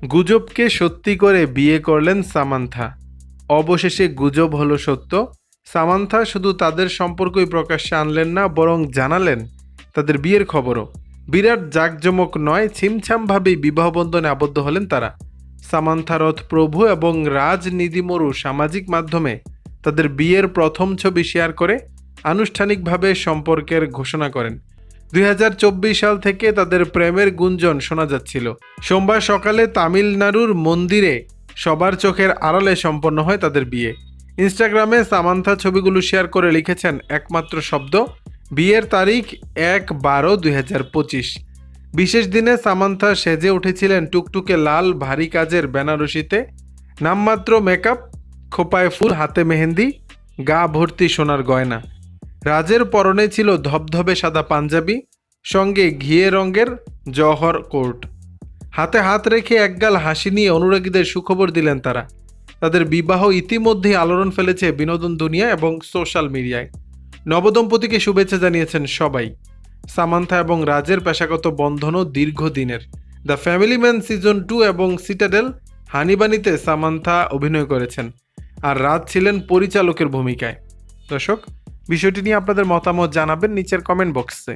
গুজবকে সত্যি করে বিয়ে করলেন সামান্থা। অবশেষে গুজব হলো সত্য। সামান্থা শুধু তাদের সম্পর্কই প্রকাশ্যে আনলেন না, বরং জানালেন তাদের বিয়ের খবরও। বিরাট জাঁকজমক নয়, ছিমছামভাবেই বিবাহবন্ধনে আবদ্ধ হলেন তারা। সামান্থা রথ প্রভু এবং রাজ নিদিমরু সামাজিক মাধ্যমে তাদের বিয়ের প্রথম ছবি শেয়ার করে আনুষ্ঠানিকভাবে সম্পর্কের ঘোষণা করেন। 2024 সাল থেকে তাদের প্রেমের গুঞ্জন শোনা যাচ্ছিল। সোমবার সকালে তামিলনাড়ুর মন্দিরে সবার চোখের আড়ালে সম্পন্ন হয় তাদের বিয়ে। ইনস্টাগ্রামে সামান্থা ছবিগুলো শেয়ার করে লিখেছেন একমাত্র শব্দ, বিয়ের তারিখ 1/12/2025। বিশেষ দিনে সামান্থা সেজে উঠেছিলেন টুকটুকে লাল ভারী কাজের বেনারসিতে। নামমাত্র মেকআপ, খোপায় ফুল, হাতে মেহেন্দি, গা ভর্তি সোনার গয়না। রাজের পরনে ছিল ধবধবে সাদা পাঞ্জাবি, সঙ্গে ঘিয়ে রঙের জহর কোট। হাতে হাত রেখে একগাল হাসি নিয়ে অনুরাগীদের সুখবর দিলেন তারা। তাদের বিবাহ ইতিমধ্যেই আলোড়ন ফেলেছে বিনোদন দুনিয়া এবং সোশ্যাল মিডিয়ায়। নবদম্পতিকে শুভেচ্ছা জানিয়েছেন সবাই। সামান্থা এবং রাজের পেশাগত বন্ধনও দীর্ঘদিনের। দ্য ফ্যামিলি ম্যান সিজন 2 এবং সিটাডেল হানিবানিতে সামান্থা অভিনয় করেছেন, আর রাজ ছিলেন পরিচালকের ভূমিকায়। দর্শক, বিষয়টি নিয়ে আপনাদের মতামত জানাবেন নিচের কমেন্ট বক্সে।